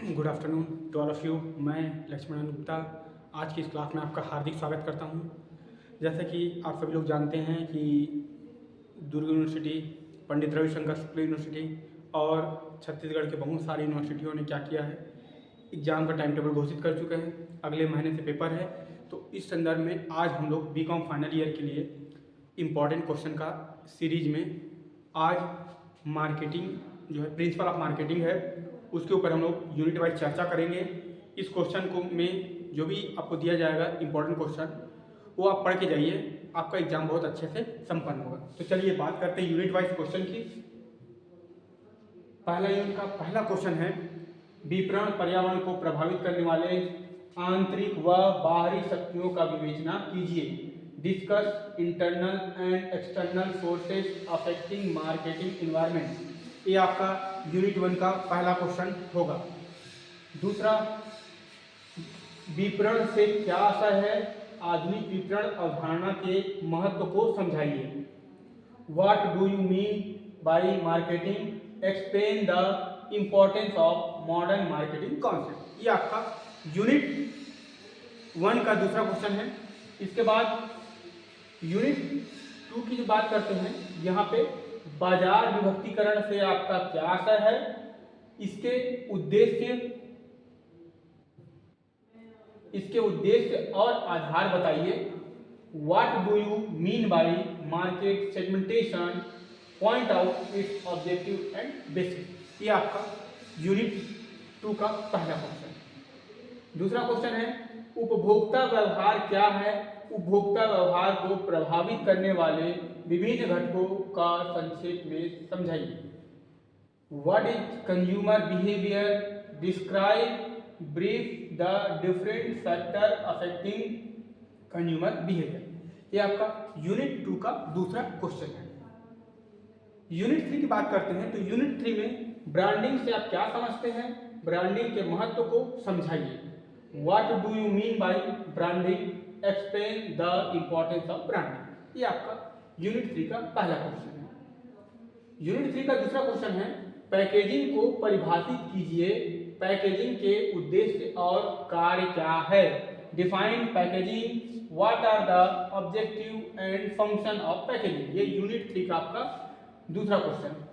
Good afternoon to all of you. मैं लक्ष्मण गुप्ता आज की इस क्लास में आपका हार्दिक स्वागत करता हूं। जैसे कि आप सभी लोग जानते हैं कि दुर्ग यूनिवर्सिटी, पंडित रविशंकर शुक्ल यूनिवर्सिटी और छत्तीसगढ़ के बहुत सारी यूनिवर्सिटियों ने क्या किया है, एग्ज़ाम का टाइम टेबल घोषित कर चुके हैं। अगले महीने से पेपर है, तो इस संदर्भ में आज हम लोग बीकॉम फाइनल ईयर के लिए इम्पॉर्टेंट क्वेश्चन का सीरीज में आज मार्केटिंग जो है, प्रिंसिपल ऑफ मार्केटिंग है, उसके ऊपर हम लोग यूनिट वाइज चर्चा करेंगे। इस क्वेश्चन को में जो भी आपको दिया जाएगा इम्पोर्टेंट क्वेश्चन, वो आप पढ़ के जाइए, आपका एग्जाम बहुत अच्छे से संपन्न होगा। तो चलिए बात करते हैं यूनिट वाइज क्वेश्चन की। पहला यूनिट का पहला क्वेश्चन है, विपणन पर्यावरण को प्रभावित करने वाले आंतरिक व बाहरी शक्तियों का विवेचना कीजिए। Discuss internal and external sources affecting marketing environment. ये आपका यूनिट 1 का पहला क्वेश्चन होगा। दूसरा, विपणन से क्या आशय है, आधुनिक विपणन अवधारणा के महत्व को समझाइए। What do you mean by marketing, explain the importance of modern marketing concept. ये आपका यूनिट 1 का दूसरा क्वेश्चन है। इसके बाद यूनिट 2 की जो बात करते हैं, यहाँ पे बाजार विभक्तिकरण से आपका क्या आशय है, इसके उद्देश्य और आधार बताइए। What do you mean by market segmentation, point out it's objective and bases. ये आपका यूनिट 2 का पहला क्वेश्चन। दूसरा क्वेश्चन है, उपभोक्ता व्यवहार क्या है, उपभोक्ता व्यवहार को प्रभावित करने वाले विभिन्न घटकों का संक्षेप में समझाइए। What is consumer behaviour, describe brief the different factor affecting consumer behaviour. ये आपका यूनिट 2 का दूसरा क्वेश्चन है। यूनिट 3 की बात करते हैं, तो यूनिट 3 में ब्रांडिंग से आप क्या समझते हैं, ब्रांडिंग के महत्व को समझाइए। What do you mean by branding, explain the importance of branding. ये आपका यूनिट 3 का पहला क्वेश्चन है। यूनिट 3 का दूसरा क्वेश्चन है, पैकेजिंग को परिभाषित कीजिए, पैकेजिंग के उद्देश्य और कार्य क्या है। Define packaging, what are the objective and function of packaging. ये यूनिट 3 का आपका दूसरा क्वेश्चन।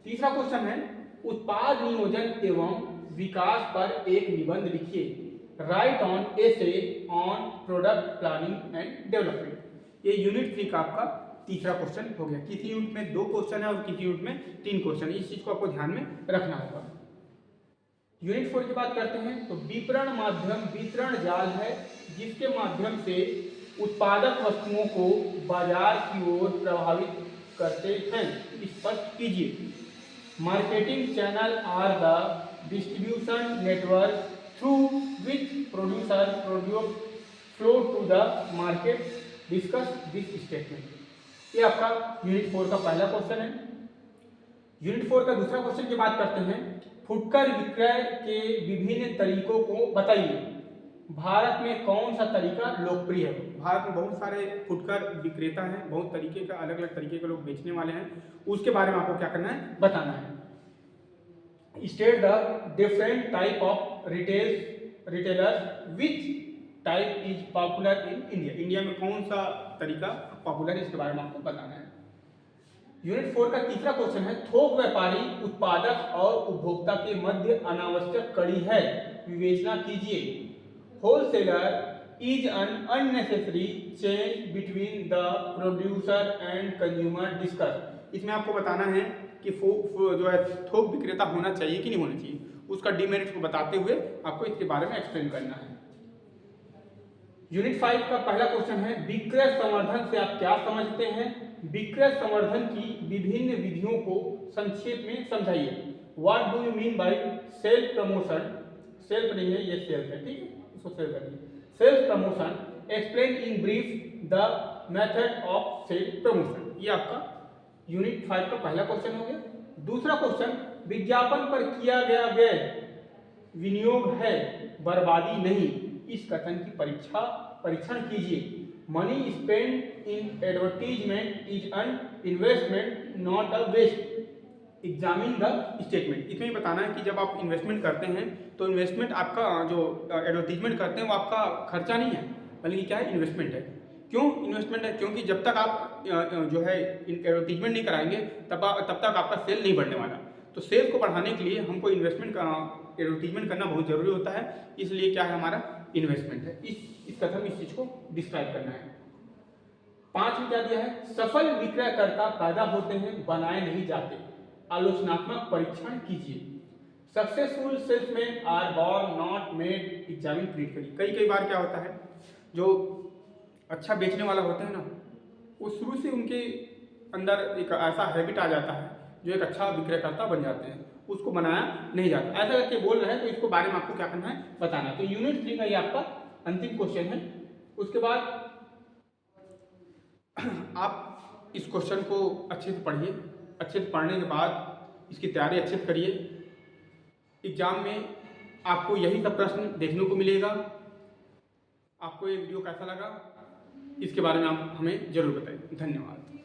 तीसरा क्वेश्चन है, उत्पाद नियोजन एवं विकास पर एक निबंध लिखिए। Right on essay on product planning and development. ये यूनिट 3 का आपका तीसरा क्वेश्चन हो गया। किसी यूनिट में 2 क्वेश्चन है और किसी यूनिट में 3 क्वेश्चन, इस चीज को आपको ध्यान में रखना होगा। यूनिट 4 की बात करते हैं, तो विपणन माध्यम वितरण जाल है जिसके माध्यम से उत्पादक वस्तुओं को बाजार की ओर प्रभावित करते हैं, स्पष्ट कीजिए। Marketing channel are the distribution network through which producer flow to the market, discuss this statement. ये आपका यूनिट 4 का पहला क्वेश्चन है। यूनिट 4 का दूसरा क्वेश्चन की बात करते हैं, फुटकर विक्रय के विभिन्न तरीकों को बताइए। भारत में कौन सा तरीका लोकप्रिय है। भारत में बहुत सारे फुटकर विक्रेता हैं, बहुत तरीके का, अलग अलग तरीके के लोग बेचने वाले हैं, उसके बारे में आपको क्या करना है, बताना है। State the different type of retailers, which type is popular in India. India में कौन सा तरीका पॉपुलर है, इसके बारे में आपको बताना है। यूनिट 4 का तीसरा क्वेश्चन है, थोक व्यापारी उत्पादक और उपभोक्ता के मध्य अनावश्यक कड़ी है, विवेचना कीजिए। Wholesaler is an unnecessary chain between the producer and consumer, discuss. इसमें आपको बताना है कि जो है थोक विक्रेता होना चाहिए कि नहीं होना चाहिए, उसका डिमेरिट को बताते हुए आपको इसके बारे में एक्सप्लेन करना है। यूनिट 5 का पहला क्वेश्चन है, विक्रय संवर्धन से आप क्या समझते हैं, विक्रय संवर्धन की विभिन्न विधियों को संक्षेप में समझाइए। What do you mean by self promotion, self नहीं है, ये सेल्फ है, ठीक है, इसको सेल्फ कर दीजिए। Self promotion, explain in brief the method of self promotion. ये आपका यूनिट 5 का पहला क्वेश्चन हो गया। दूसरा क्वेश्चन, विज्ञापन पर किया गया व्यय विनियोग है, बर्बादी नहीं, इस कथन की परीक्षण कीजिए। Money spend in advertisement is an investment not a waste. Examine the statement. इसमें ये बताना है कि जब आप इन्वेस्टमेंट करते हैं तो इन्वेस्टमेंट आपका जो एडवर्टीजमेंट करते हैं वो आपका खर्चा नहीं है, बल्कि क्या है, इन्वेस्टमेंट है। क्यों इन्वेस्टमेंट है? क्योंकि जब तक आप जो है एडवर्टीजमेंट नहीं कराएंगे तब तक आपका सेल नहीं बढ़ने वाला। तो सेल को बढ़ाने के लिए हमको इन्वेस्टमेंट का एडवर्टीजमेंट करना बहुत ज़रूरी होता है, इसलिए क्या है, हमारा इन्वेस्टमेंट है। इस कथन में इस चीज़ को डिस्क्राइब करना है। 5 में क्या दिया है, सफल विक्रयकर्ता पैदा होते हैं, बनाए नहीं जाते। आलोचनात्मक परीक्षण कीजिए। Successful salesman are born not made. Examine प्रीट करिए। कई बार क्या होता है, जो अच्छा बेचने वाला होते हैं ना, वो शुरू से उनके अंदर एक ऐसा हैबिट आ जाता है जो एक अच्छा विक्रयकर्ता बन जाते हैं, उसको बनाया नहीं जाता। ऐसा करके बोल रहे हैं, तो इसको बारे में आपको क्या करना है, बताना। तो यूनिट 3 का ये आपका अंतिम क्वेश्चन है। उसके बाद आप इस क्वेश्चन को अच्छे से पढ़िए। अच्छे से पढ़ने के बाद इसकी तैयारी अच्छे से करिए। एग्जाम में आपको यही सब प्रश्न देखने को मिलेगा। आपको ये वीडियो कैसा लगा, इसके बारे में आप हमें ज़रूर बताइए। धन्यवाद।